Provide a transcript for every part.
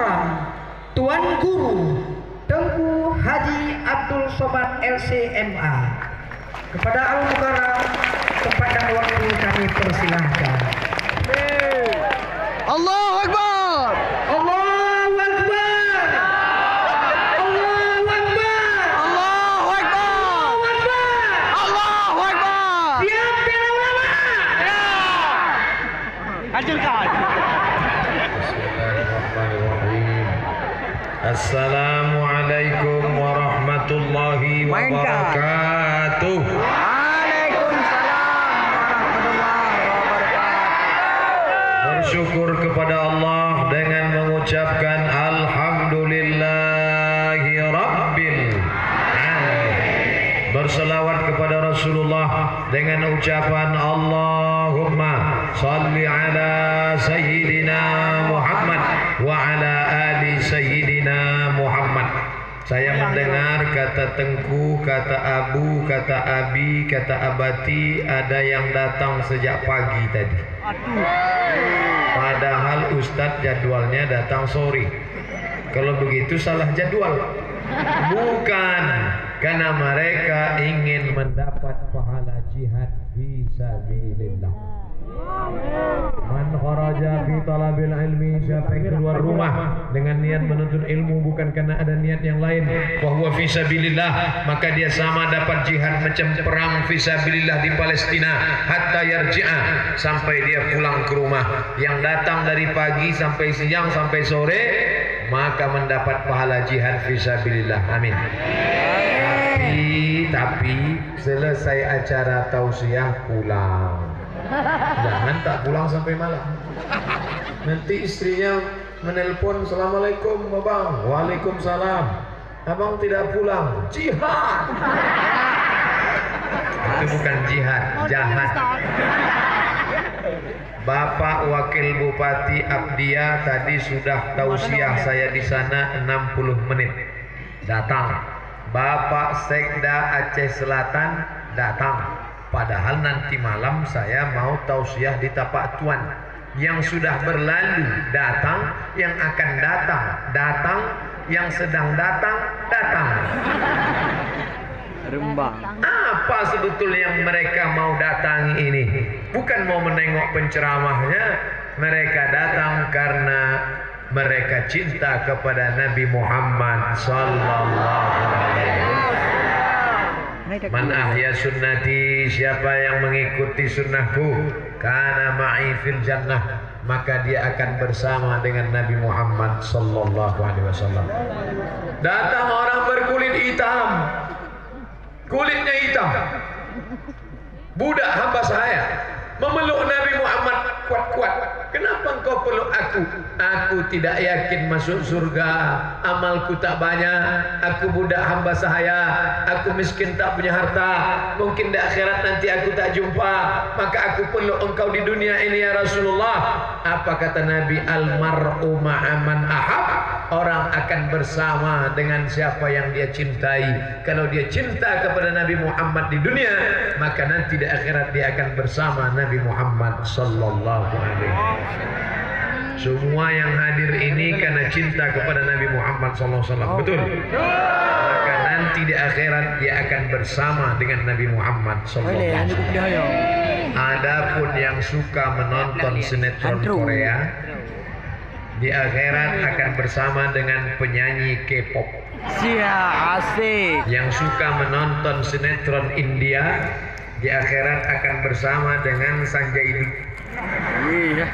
Mukarram Tuan Guru Tengku Haji Abdul Somad LCMA. Kepada Al Mukarram tempat dan waktu kami persilahkan. Allahu Akbar. Allahu Akbar. Allahu Akbar. Allahu Akbar. Allahu Akbar. Siap para ulama. Hancurkan. Bismillahirrahmanirrahim. Assalamualaikum warahmatullahi wabarakatuh. Waalaikumsalam warahmatullahi wabarakatuh. Bersyukur kepada Allah dengan mengucapkan alhamdulillahi rabbil alamin. Berselawat kepada Rasulullah dengan ucapan Allahumma salli ala sayyidina Muhammad wa ala ali sayyidina Muhammad. Saya mendengar kata Tengku, kata Abu, kata Abi, kata Abati ada yang datang sejak pagi tadi. Padahal Ustadz jadwalnya datang sore. Kalau begitu salah jadwal. Bukan, karena mereka ingin mendapat pahala jihad fi sabilillah. Man kharaja fi talabil ilmi, siapa yang keluar rumah dengan niat menuntut ilmu bukan karena ada niat yang lain, bahwa fi sabilillah, maka dia sama dapat jihad macam perang fi sabilillah di Palestina hatta yarji'a, sampai dia pulang ke rumah. Yang datang dari pagi sampai siang sampai sore maka mendapat pahala jihad fi sabilillah. Amin. Tapi selesai acara tausiah pulang. Jangan tak pulang sampai malam. Nanti istrinya menelpon, Assalamualaikum abang. Waalaikumsalam. Abang tidak pulang. Jihad. Itu bukan jihad, jahat. Bapak Wakil Bupati Abdiya tadi sudah tausiah saya di sana 60 menit. Datang. Bapak Sekda Aceh Selatan datang. Padahal nanti malam saya mau tausiah di Tapak Tuan. Yang sudah berlalu datang, yang akan datang, yang sedang datang. Rembang. Apa sebetulnya yang mereka mau datangi ini? Bukan mau menengok penceramahnya. Mereka datang karena mereka cinta kepada Nabi Muhammad sallallahu alaihi wasallam. Man ahya sunnati, siapa yang mengikuti sunnahku, kana ma'i fil jannah, maka dia akan bersama dengan Nabi Muhammad sallallahu alaihi wasallam. Datang orang berkulit hitam, kulitnya hitam, budak hamba saya, memeluk Nabi Muhammad kuat-kuat. Kenapa engkau peluk aku? Aku tidak yakin masuk surga. Amalku tak banyak. Aku budak hamba sahaya. Aku miskin tak punya harta. Mungkin di akhirat nanti aku tak jumpa. Maka aku peluk engkau di dunia ini ya Rasulullah. Apa kata Nabi? Al-mar'u ma'aman ahab. Orang akan bersama dengan siapa yang dia cintai. Kalau dia cinta kepada Nabi Muhammad di dunia, maka nanti di akhirat dia akan bersama Nabi Muhammad sallallahu alaihi wasallam. Semua yang hadir ini karena cinta kepada Nabi Muhammad sallallahu alaihi wasallam. Betul? Maka nanti di akhirat dia akan bersama dengan Nabi Muhammad sallallahu alaihi wasallam. Adapun yang suka menonton sinetron Korea, di akhirat akan bersama dengan penyanyi K-pop. Asik. Yang suka menonton sinetron India, di akhirat akan bersama dengan Sanjay Dutt. Iya.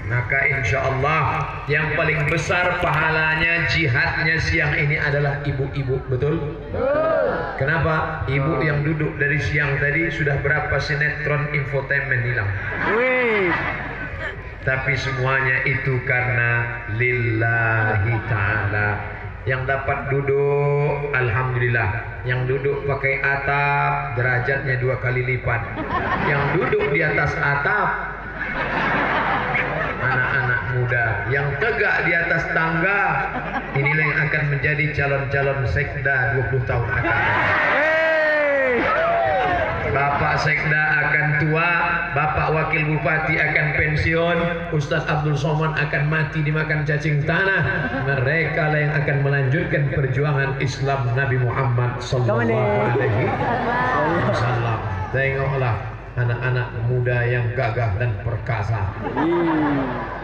Maka insya Allah yang paling besar pahalanya jihadnya siang ini adalah ibu-ibu. Betul? Kenapa? Ibu yang duduk dari siang tadi sudah berapa sinetron infotainment hilang. Wih. Tapi semuanya itu karena lillahi ta'ala. Yang dapat duduk, alhamdulillah. Yang duduk pakai atap, derajatnya 2 kali lipat. Yang duduk di atas atap, anak-anak muda. Yang tegak di atas tangga, inilah yang akan menjadi calon-calon sekda 20 tahun akan datang. Bapak Sekda akan tua, Bapak Wakil Bupati akan pensiun, Ustadz Abdul Somad akan mati dimakan cacing tanah. Mereka lah yang akan melanjutkan perjuangan Islam Nabi Muhammad sallallahu alaihi wasallam. Tengoklah anak-anak muda yang gagah dan perkasa.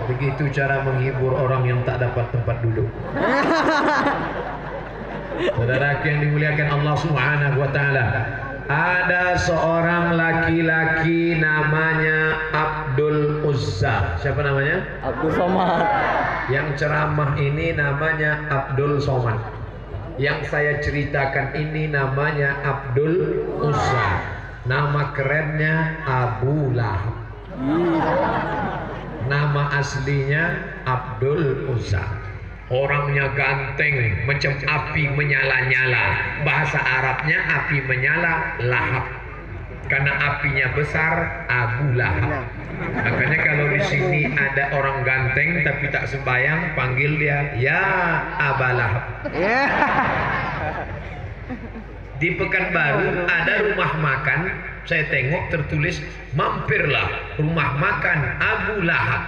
Begitu cara menghibur orang yang tak dapat tempat duduk. Saudaraku yang dimuliakan Allah Subhanahu wa taala, ada seorang laki-laki namanya Abdul Uzza. Siapa namanya? Abdul Somad. Yang ceramah ini namanya Abdul Somad. Yang saya ceritakan ini namanya Abdul Uzza. Nama kerennya Abu Lahab. Nama aslinya Abdul Uzza. Orangnya ganteng, macam api menyala-nyala. Bahasa Arabnya api menyala lahap. Karena apinya besar, Abu Lahab. Makanya kalau di sini ada orang ganteng tapi tak sembahyang, panggil dia ya Aba Lahab. Di Pekanbaru ada rumah makan, saya tengok tertulis mampirlah rumah makan Abu Lahab.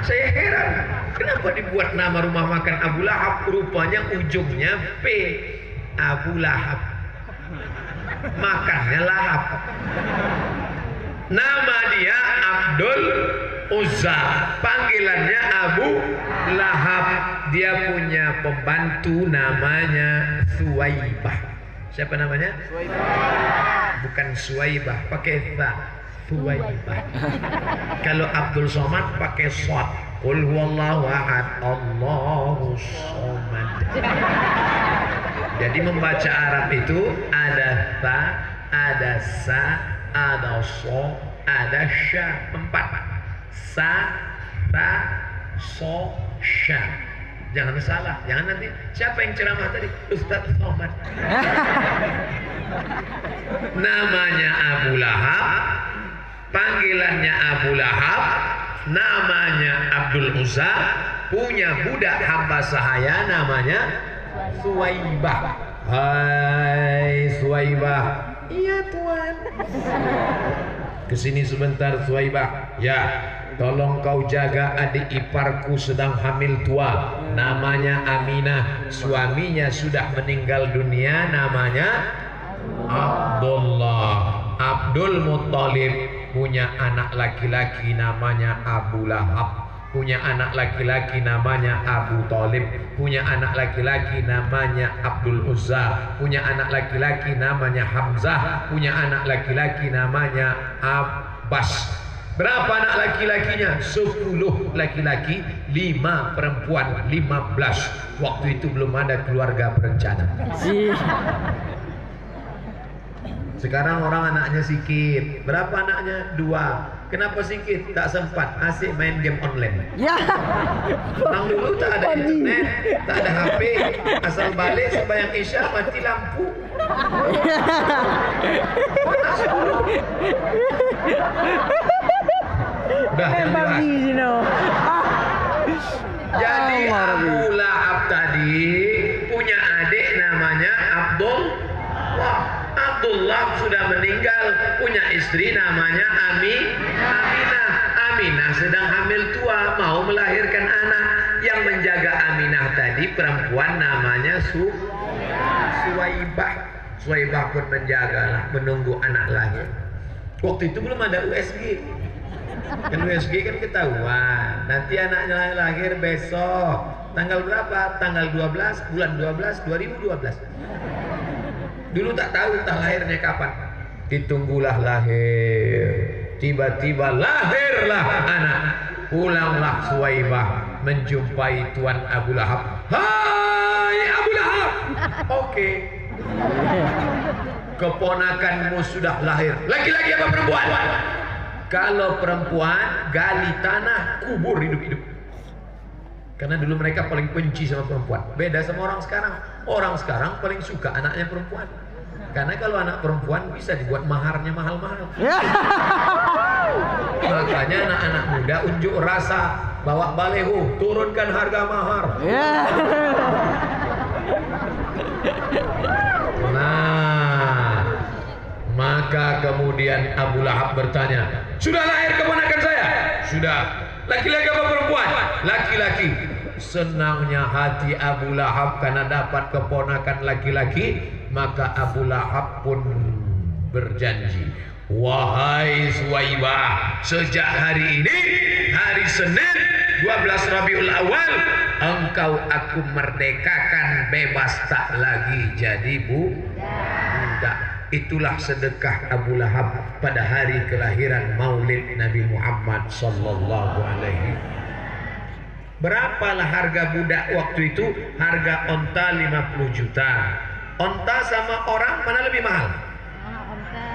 Saya heran, kenapa dibuat nama rumah makan Abu Lahab? Rupanya ujungnya P, Abu Lahab. Makannya lahap. Nama dia Abdul Uzza, panggilannya Abu Lahab. Dia punya pembantu namanya Suwaibah. Siapa namanya? Bukan Suwaibah, pakai ta. Suwaibah. Kalau Abdul Somad pakai shad. Qul huwallahu ahad, Allahu somad. Jadi membaca Arab itu ada ta, ada sa, ada so, ada sya. 4. Sa, ta, so, sya. Jangan salah, jangan nanti siapa yang ceramah tadi? Ustadz Somad. Namanya Abu Lahab, panggilannya Abu Lahab, namanya Abdul Uzza, punya budak hamba sahaya namanya Suwaibah. Hai Suwaibah. Iya tuan. Kesini sebentar Suwaibah. Ya, tolong kau jaga adik iparku sedang hamil tua. Namanya Aminah. Suaminya sudah meninggal dunia. Namanya Abdullah. Abdul Muttalib punya anak laki-laki namanya Abu Lahab. Punya anak laki-laki namanya Abu Talib. Punya anak laki-laki namanya Abdul Uzza. Punya anak laki-laki namanya Hamzah. Punya anak laki-laki namanya Abbas. Berapa anak laki-lakinya? 10 laki-laki, 5 perempuan, 15. Waktu itu belum ada keluarga berencana. Sekarang orang anaknya sikit. Berapa anaknya? 2. Kenapa sikit? Tak sempat, asik main game online. Ya. Orang dulu tak ada internet, tak ada HP, asal balik sembahyang Isya mati lampu. Udah yang dibahas. Jadi Abu Lahab tadi punya adik namanya Abdullah. Abdullah sudah meninggal, punya istri namanya Aminah. Aminah sedang hamil tua, mau melahirkan anak. Yang menjaga Aminah tadi perempuan namanya Suwaibah. Suwaibah pun menjagalah, menunggu anak lahir. Waktu itu belum ada USG. Kan USG kan ketahuan. Nanti anaknya lahir besok. Tanggal berapa? Tanggal 12 bulan 12 2012. Dulu tak tahu entah lahirnya kapan. Ditunggulah lahir. Tiba-tiba lahirlah anak. Pulanglah Suwaibah menjumpai Tuan Abu Lahab. Hai Abu Lahab. Oke. Keponakanmu sudah lahir. Laki-laki apa perempuan? Kalau perempuan gali tanah, kubur hidup-hidup. Karena dulu mereka paling benci sama perempuan. Beda sama orang sekarang. Orang sekarang paling suka anaknya perempuan. Karena kalau anak perempuan bisa dibuat maharnya mahal-mahal. Makanya anak-anak muda unjuk rasa, bawa baleho, turunkan harga mahar. Nah, Maka kemudian Abu Lahab bertanya, sudah lahir keponakan saya? Sudah. Laki-laki apa perempuan? Laki-laki. Senangnya hati Abu Lahab karena dapat keponakan laki-laki. Maka Abu Lahab pun berjanji, wahai Suwaibah, sejak hari ini, hari Senin 12 Rabiul Awal, engkau aku merdekakan, bebas, tak lagi jadi budak. Itulah sedekah Abu Lahab pada hari kelahiran Maulid Nabi Muhammad sallallahu alaihi. Berapalah harga budak waktu itu? Harga onta 50 juta. Onta sama orang mana lebih mahal?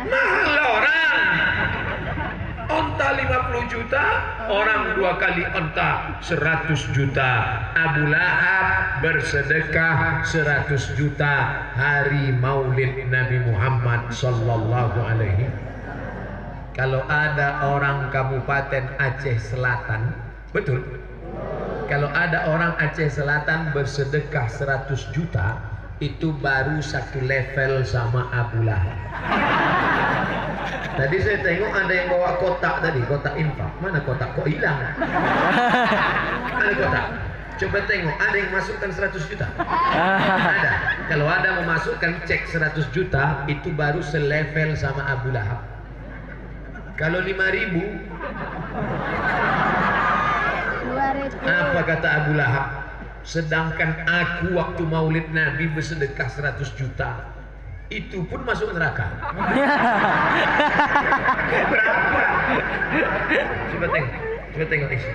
Mahal orang. Onta 50 juta, orang 2 kali onta 100 juta. Abu Lahab bersedekah 100 juta hari Maulid Nabi Muhammad sallallahu alaihi. Kalau ada orang Kabupaten Aceh Selatan, betul? Kalau ada orang Aceh Selatan bersedekah 100 juta, itu baru satu level sama Abu Lahab. Tadi saya tengok ada yang bawa kotak tadi, kotak infak. Mana kotak? Kok hilang? Ada kotak. Coba tengok, ada yang masukkan 100 juta? Ada. Kalau ada memasukkan cek 100 juta, itu baru selevel sama Abu Lahab. Kalau 5.000, apa kata Abu Lahab? Sedangkan aku waktu Maulid Nabi bersedekah 100 juta, itu pun masuk neraka. Berapa? Coba tengok isi.